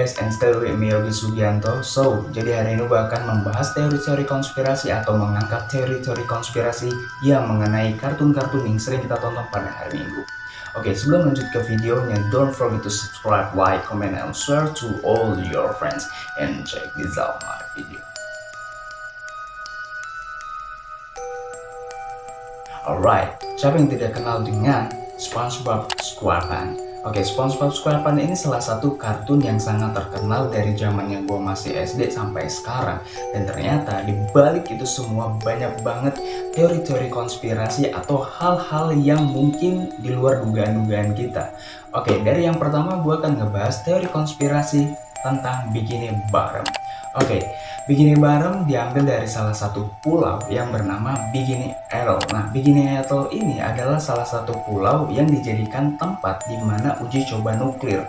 guys, and still with me Yogi Sugianto. So, jadi hari ini gue akan membahas teori-teori konspirasi atau mengangkat teori-teori konspirasi yang mengenai kartun-kartun yang sering kita tonton pada hari Minggu. Oke, sebelum lanjut ke videonya, don't forget to subscribe, like, comment, and share to all your friends. And check this out my video. Alright, siapa yang tidak kenal dengan SpongeBob SquarePants? Oke, SpongeBob SquarePants ini salah satu kartun yang sangat terkenal dari zamannya gue masih SD sampai sekarang. Dan ternyata di balik itu semua banyak banget teori-teori konspirasi atau hal-hal yang mungkin di luar dugaan-dugaan kita. Oke, dari yang pertama gue akan ngebahas teori konspirasi tentang Bikini Bottom. Oke, Bikini Bottom diambil dari salah satu pulau yang bernama Bikini Atoll. Nah, Bikini Atoll ini adalah salah satu pulau yang dijadikan tempat di mana uji coba nuklir.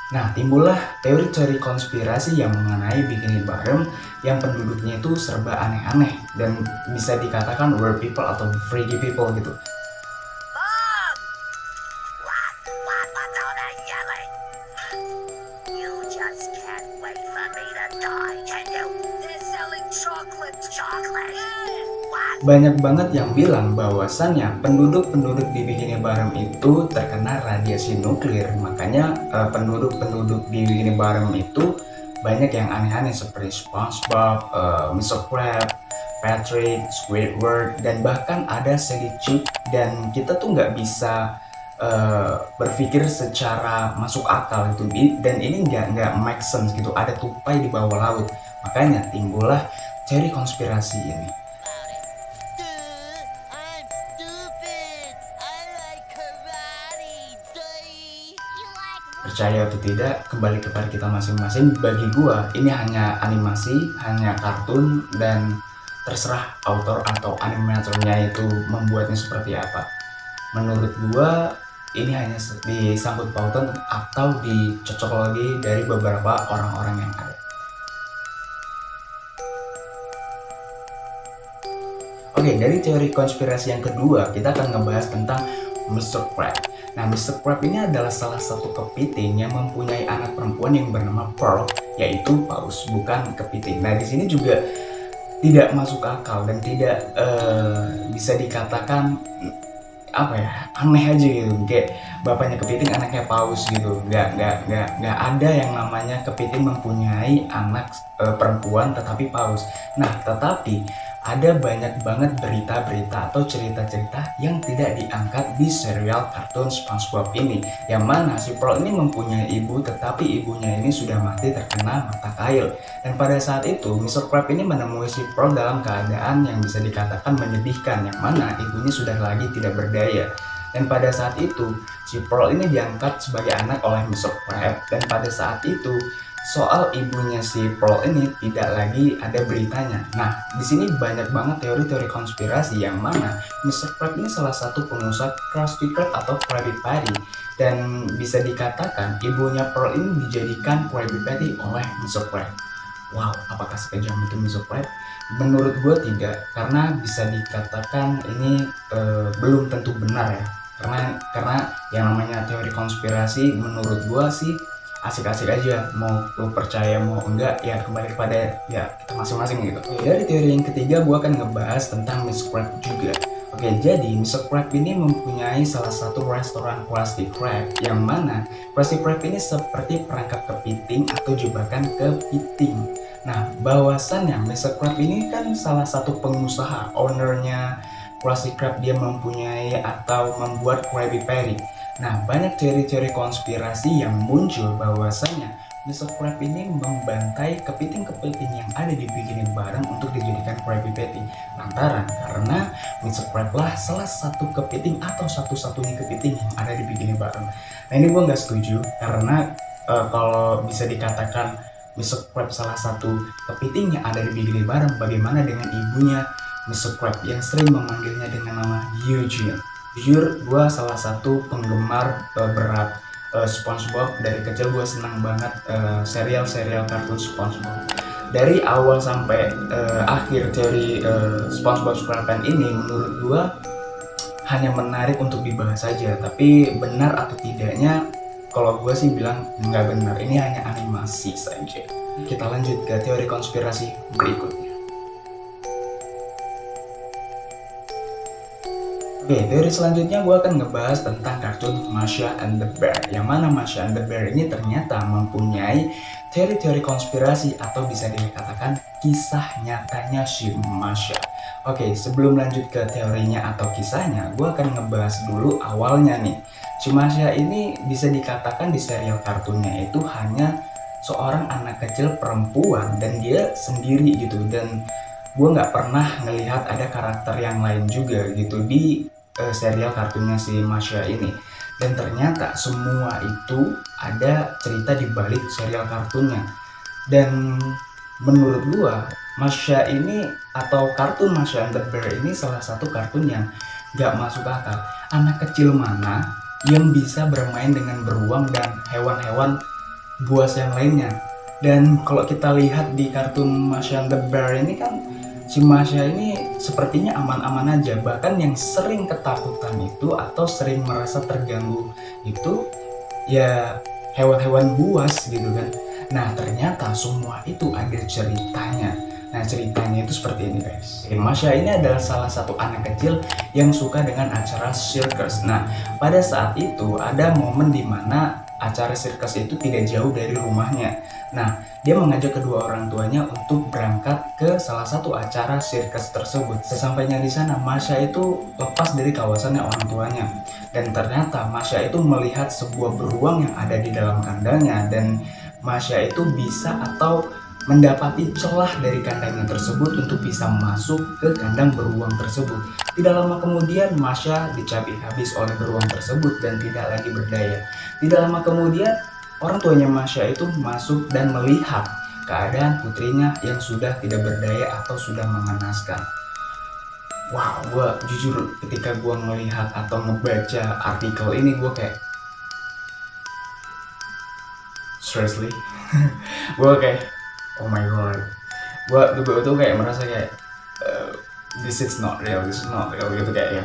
Nah, timbullah teori-teori konspirasi yang mengenai Bikini Bottom yang penduduknya itu serba aneh-aneh dan bisa dikatakan weird people atau freaky people gitu. What's all that yelling? You just can't wait for me to die, can you? They're selling chocolate. Banyak banget yang bilang bahwasannya penduduk-penduduk di Bikini Bottom itu terkena radiasi nuklir. Makanya penduduk-penduduk di Bikini Bottom itu banyak yang aneh-aneh seperti SpongeBob, Mr. Krabs, Patrick, Squidward, dan bahkan ada Sedikit. Dan kita tuh nggak bisa berpikir secara masuk akal gitu. Dan ini nggak make sense gitu. Ada tupai di bawah laut. Makanya timbullah teori konspirasi ini. Percaya atau tidak, kembali kepada kita masing-masing. Bagi gua, ini hanya animasi, hanya kartun, dan terserah author atau animatornya itu membuatnya seperti apa. Menurut gua, ini hanya disangkut pautan atau dicocok lagi dari beberapa orang-orang yang ada. Oke, dari teori konspirasi yang kedua, kita akan ngebahas tentang Mr. Krabs. Nah, Mr. Krabs ini adalah salah satu kepiting yang mempunyai anak perempuan yang bernama Pearl, yaitu paus, bukan kepiting. Nah, di sini juga tidak masuk akal dan tidak bisa dikatakan aneh aja gitu. Kayak bapaknya kepiting, anaknya paus gitu. Nggak ada yang namanya kepiting mempunyai anak perempuan tetapi paus. Nah, tetapi ada banyak banget berita-berita atau cerita-cerita yang tidak diangkat di serial kartun SpongeBob ini, yang mana si Pearl ini mempunyai ibu tetapi ibunya ini sudah mati terkena mata kail. Dan pada saat itu Mr. Krabs ini menemui si Pearl dalam keadaan yang bisa dikatakan menyedihkan, yang mana ibunya sudah lagi tidak berdaya. Dan pada saat itu si Pearl ini diangkat sebagai anak oleh Mr. Krabs, dan pada saat itu soal ibunya si Pearl ini tidak lagi ada beritanya. Nah, di sini banyak banget teori-teori konspirasi yang mana Mr. Krabs ini salah satu pengusaha Krusty Krab atau Krabby Patty, dan bisa dikatakan ibunya Pearl ini dijadikan Krabby Patty oleh Mr. Krabs. Wow, apakah sekejam itu Mr. Krabs? Menurut gue tidak, karena bisa dikatakan ini belum tentu benar ya. Karena yang namanya teori konspirasi menurut gue sih asik-asik aja, mau lo percaya mau enggak ya kembali kepada ya kita masing-masing gitu. Dari teori yang ketiga gue akan ngebahas tentang Mr. Krabs juga. Oke, jadi Mr. Krabs ini mempunyai salah satu restoran Krusty Krab, yang mana Krusty Krab ini seperti perangkap kepiting atau jebakan kepiting. Nah, bahwasannya Mr. Krabs ini kan salah satu pengusaha, ownernya Krusty Krab, dia mempunyai atau membuat Krabby Patty. Nah, banyak teori-teori konspirasi yang muncul bahwasanya Mr. Krabs ini membantai kepiting-kepiting yang ada di Bikini Bottom untuk dijadikan Krabby Patty. Lantaran karena Mr. Krabs lah salah satu kepiting atau satu-satunya kepiting yang ada di Bikini Bottom. Nah, ini gue nggak setuju karena kalau bisa dikatakan Mr. Krabs salah satu kepiting yang ada di Bikini Bottom, bagaimana dengan ibunya Mr. Krabs yang sering memanggilnya dengan nama Eugene? Jujur, gue salah satu penggemar berat SpongeBob. Dari kecil gue senang banget serial kartun SpongeBob. Dari awal sampai akhir teori SpongeBob SquarePants ini menurut gue hanya menarik untuk dibahas saja, tapi benar atau tidaknya kalau gue sih bilang nggak benar, ini hanya animasi saja. Kita lanjut ke teori konspirasi berikutnya. Oke, teori selanjutnya gue akan ngebahas tentang kartun Masha and the Bear. Yang mana Masha and the Bear ini ternyata mempunyai teori-teori konspirasi atau bisa dikatakan kisah nyatanya si Masha. Oke, sebelum lanjut ke teorinya atau kisahnya, gue akan ngebahas dulu awalnya nih. Si Masha ini bisa dikatakan di serial kartunnya itu hanya seorang anak kecil perempuan dan dia sendiri gitu. Dan gue nggak pernah ngelihat ada karakter yang lain juga gitu di serial kartunnya si Masha ini. Dan ternyata semua itu ada cerita di balik serial kartunnya. Dan menurut gua Masha ini atau kartun Masha and the Bear ini salah satu kartun yang gak masuk akal. Anak kecil mana yang bisa bermain dengan beruang dan hewan-hewan buas yang lainnya. Dan kalau kita lihat di kartun Masha and the Bear ini kan si Masha ini sepertinya aman-aman aja. Bahkan yang sering ketakutan itu atau sering merasa terganggu itu ya hewan-hewan buas gitu kan. Nah ternyata semua itu ada ceritanya. Nah ceritanya itu seperti ini guys. Masha ini adalah salah satu anak kecil yang suka dengan acara sirkus. Nah pada saat itu ada momen dimana acara sirkus itu tidak jauh dari rumahnya. Nah dia mengajak kedua orang tuanya untuk berangkat ke salah satu acara sirkus tersebut. Sesampainya di sana Masha itu lepas dari kawasannya orang tuanya. Dan ternyata Masha itu melihat sebuah beruang yang ada di dalam kandangnya. Dan Masha itu bisa atau mendapati celah dari kandangnya tersebut untuk bisa masuk ke kandang beruang tersebut. Tidak lama kemudian Masha dicabik habis oleh beruang tersebut dan tidak lagi berdaya. Tidak lama kemudian orang tuanya Masha itu masuk dan melihat keadaan putrinya yang sudah tidak berdaya atau sudah mengenaskan. Wow, gue jujur ketika gue melihat atau ngebaca artikel ini gue kayak seriously, gue kayak oh my god, gue tuh kayak merasa kayak this is not real gitu kayak ya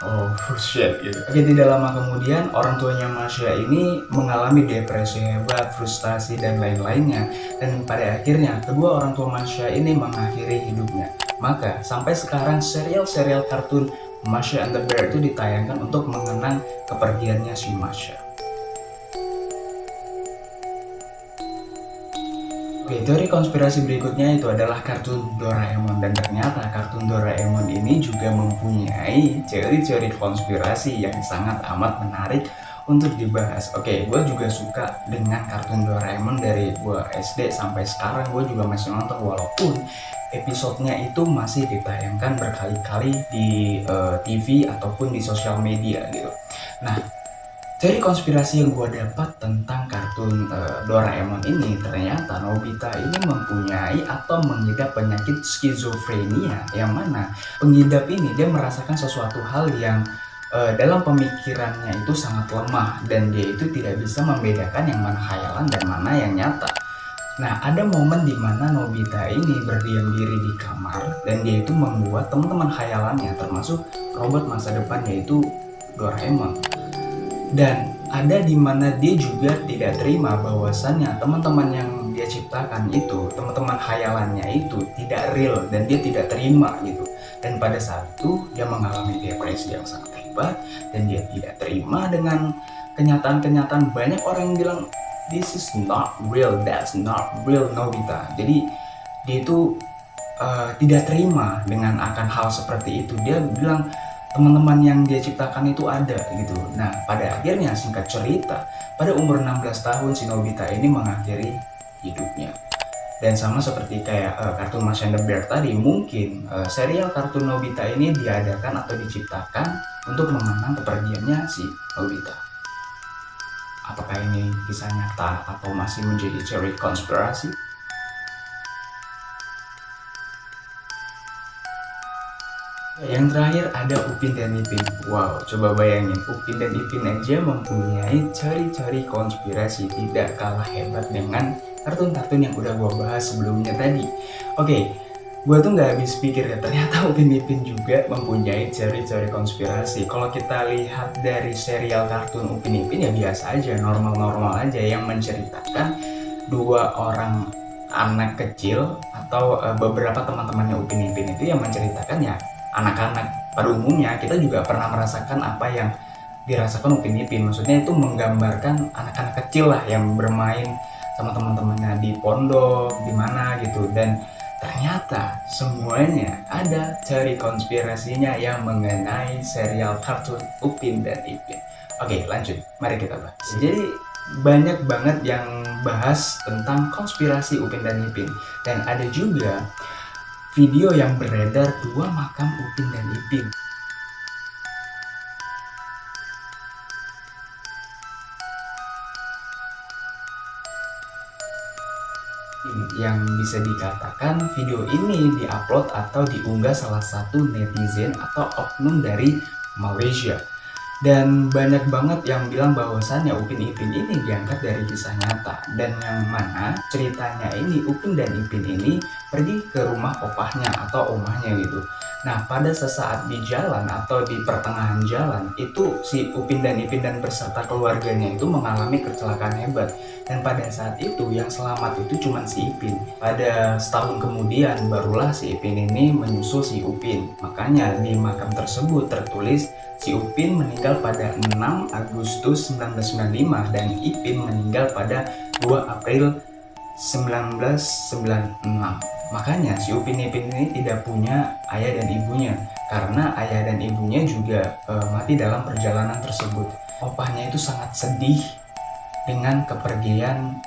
oh shit gitu. Oke, tidak lama kemudian orang tuanya Masha ini mengalami depresi hebat, frustasi dan lain-lainnya, dan pada akhirnya kedua orang tua Masha ini mengakhiri hidupnya. Maka sampai sekarang serial kartun Masha and the Bear itu ditayangkan untuk mengenang kepergiannya si Masha. Oke, teori konspirasi berikutnya itu adalah kartun Doraemon. Dan ternyata kartun Doraemon ini juga mempunyai teori-teori konspirasi yang sangat amat menarik untuk dibahas. Oke, gue juga suka dengan kartun Doraemon dari gue SD sampai sekarang. Gue juga masih nonton walaupun episodenya itu masih ditayangkan berkali-kali di TV ataupun di sosial media gitu. Nah, teori konspirasi yang gue dapat tentang kartun Doraemon ini, ternyata Nobita ini mempunyai atau mengidap penyakit skizofrenia, yang mana pengidap ini dia merasakan sesuatu hal yang dalam pemikirannya itu sangat lemah dan dia itu tidak bisa membedakan yang mana khayalan dan mana yang nyata. Nah, ada momen di mana Nobita ini berdiam diri di kamar dan dia itu membuat teman-teman khayalannya termasuk robot masa depan yaitu Doraemon. Dan ada di mana dia juga tidak terima bahwasannya teman-teman yang dia ciptakan itu, teman-teman khayalannya itu tidak real dan dia tidak terima gitu. Dan pada saat itu dia mengalami depresi yang sangat hebat dan dia tidak terima dengan kenyataan-kenyataan. Banyak orang yang bilang this is not real, that's not real Nobita. Jadi dia itu tidak terima dengan akan hal seperti itu. Dia bilang teman-teman yang dia ciptakan itu ada gitu. Nah pada akhirnya singkat cerita pada umur 16 tahun si Nobita ini mengakhiri hidupnya. Dan sama seperti kayak kartun Masha and the Bear tadi, mungkin serial kartun Nobita ini diadakan atau diciptakan untuk mengenang kepergiannya si Nobita. Apakah ini kisah nyata atau masih menjadi teori konspirasi? Yang terakhir ada Upin dan Ipin. Wow, coba bayangin, Upin dan Ipin aja mempunyai teori-teori konspirasi tidak kalah hebat dengan kartun-kartun yang udah gue bahas sebelumnya tadi. Oke, gue tuh nggak habis pikir ya, ternyata Upin Ipin juga mempunyai teori-teori konspirasi. Kalau kita lihat dari serial kartun Upin Ipin ya biasa aja, normal-normal aja, yang menceritakan dua orang anak kecil atau beberapa teman-temannya Upin Ipin itu yang menceritakan ya anak-anak. Pada umumnya kita juga pernah merasakan apa yang dirasakan Upin Ipin, maksudnya itu menggambarkan anak-anak kecil lah yang bermain sama teman-temannya di pondok di mana gitu, dan ternyata semuanya ada teori konspirasinya yang mengenai serial kartun Upin dan Ipin. Oke, lanjut, mari kita bahas. Jadi banyak banget yang bahas tentang konspirasi Upin dan Ipin, dan ada juga video yang beredar dua makam Upin dan Ipin. Yang bisa dikatakan video ini diupload atau diunggah salah satu netizen atau oknum dari Malaysia. Dan banyak banget yang bilang bahwasannya Upin Ipin ini diangkat dari kisah nyata, dan yang mana ceritanya ini Upin dan Ipin ini pergi ke rumah opahnya atau omahnya gitu. Nah, pada sesaat di jalan atau di pertengahan jalan itu si Upin dan Ipin dan beserta keluarganya itu mengalami kecelakaan hebat, dan pada saat itu yang selamat itu cuma si Ipin. Pada setahun kemudian barulah si Ipin ini menyusul si Upin. Makanya di makam tersebut tertulis si Upin meninggal pada 6 Agustus 1995 dan Ipin meninggal pada 2 April 1996. Makanya si Upin Ipin ini tidak punya ayah dan ibunya, karena ayah dan ibunya juga mati dalam perjalanan tersebut. Opahnya itu sangat sedih dengan kepergian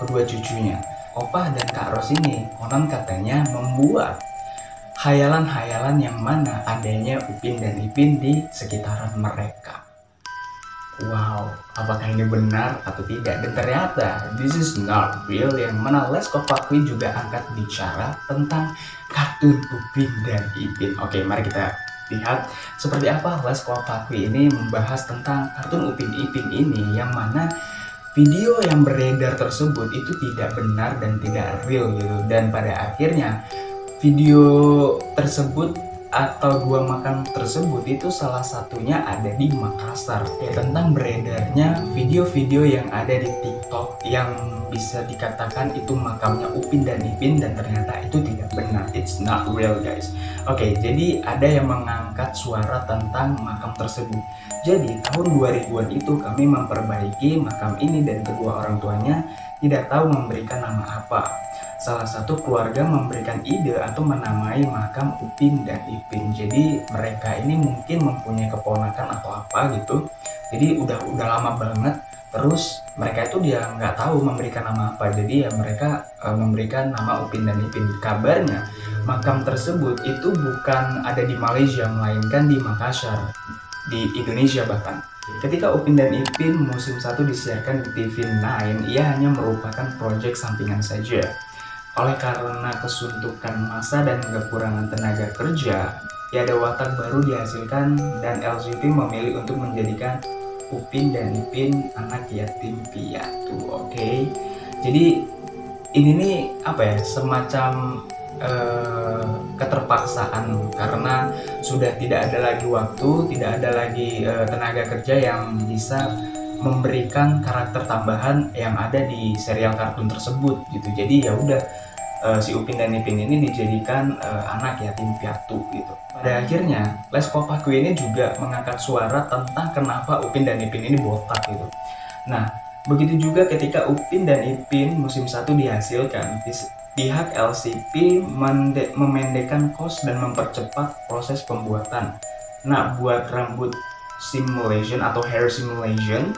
kedua cucunya. Opah dan Kak Ros ini konon katanya membuat hayalan-hayalan yang mana adanya Upin dan Ipin di sekitaran mereka. Wow, apakah ini benar atau tidak? Dan ternyata this is not real, yang mana Let's Fakui juga angkat bicara tentang kartun Upin dan Ipin. Oke, mari kita lihat seperti apa Let's Fakui ini membahas tentang kartun Upin Ipin ini, yang mana video yang beredar tersebut itu tidak benar dan tidak real gitu. Dan pada akhirnya video tersebut atau dua makam tersebut itu salah satunya ada di Makassar. Tentang beredarnya video-video yang ada di TikTok yang bisa dikatakan itu makamnya Upin dan Ipin, dan ternyata itu tidak benar. It's not real guys. Oke, jadi ada yang mengangkat suara tentang makam tersebut. Jadi tahun 2000-an itu kami memperbaiki makam ini dan kedua orang tuanya tidak tahu memberikan nama apa. Salah satu keluarga memberikan ide atau menamai makam Upin dan Ipin. Jadi mereka ini mungkin mempunyai keponakan atau apa gitu. Jadi udah lama banget. Terus mereka itu dia nggak tahu memberikan nama apa. Jadi ya mereka memberikan nama Upin dan Ipin. Kabarnya makam tersebut itu bukan ada di Malaysia, melainkan di Makassar, di Indonesia bahkan. Ketika Upin dan Ipin musim 1 disiarkan di TV9, ia hanya merupakan proyek sampingan saja. Oleh karena kesuntukan masa dan kekurangan tenaga kerja, tiada watak baru dihasilkan dan LCT memilih untuk menjadikan Upin dan Ipin anak yatim piatu. Oke. Jadi ini nih apa ya, semacam keterpaksaan karena sudah tidak ada lagi waktu, tidak ada lagi tenaga kerja yang bisa memberikan karakter tambahan yang ada di serial kartun tersebut gitu. Jadi ya udah si Upin dan Ipin ini dijadikan anak yatim piatu gitu. Pada akhirnya Les Fakui ini juga mengangkat suara tentang kenapa Upin dan Ipin ini botak gitu. Nah, begitu juga ketika Upin dan Ipin musim 1 dihasilkan, pihak LCP memendekkan kos dan mempercepat proses pembuatan. Nah, buat rambut simulation atau hair simulation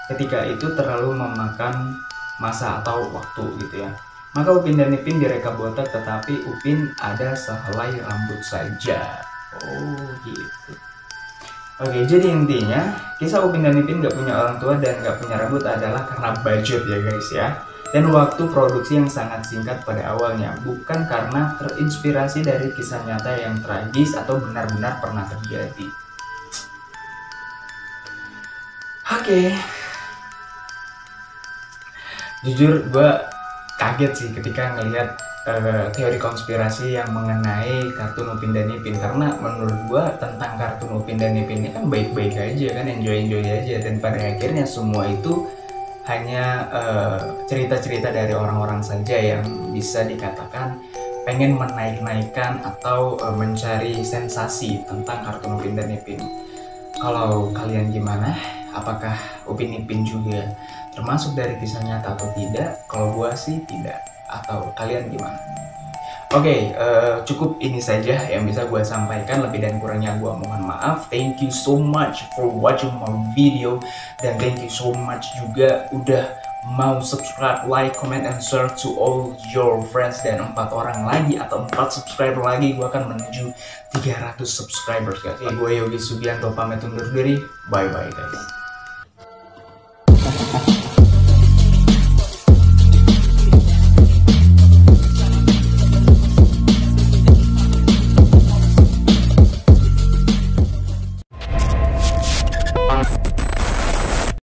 ketika itu terlalu memakan masa atau waktu gitu ya. Maka Upin dan Ipin direka botak, tetapi Upin ada sehelai rambut saja. Oh gitu. Oke, jadi intinya kisah Upin dan Ipin gak punya orang tua dan gak punya rambut adalah karena budget ya guys ya. dan waktu produksi yang sangat singkat pada awalnya, bukan karena terinspirasi dari kisah nyata yang tragis atau benar-benar pernah terjadi. Oke. Jujur gue kaget sih ketika ngelihat teori konspirasi yang mengenai kartun Upin dan Ipin, karena menurut gue tentang kartun Upin dan Ipin ini kan baik-baik aja kan, enjoy aja, dan pada akhirnya semua itu hanya cerita-cerita dari orang-orang saja yang bisa dikatakan pengen menaik-naikkan atau mencari sensasi tentang kartun Upin dan Ipin. Kalau kalian gimana? Apakah Upin Ipin juga termasuk dari kisah nyata atau tidak? Kalau gua sih tidak. Atau kalian gimana? Oke, cukup ini saja yang bisa gua sampaikan. Lebih dan kurangnya gua mohon maaf. Thank you so much for watching my video, dan thank you so much juga udah mau subscribe, like, comment, and share to all your friends. Dan 4 orang lagi atau 4 subscriber lagi gue akan menuju 300 subscribers guys. Gue Yogi Subianto pamit undur diri. Bye bye guys.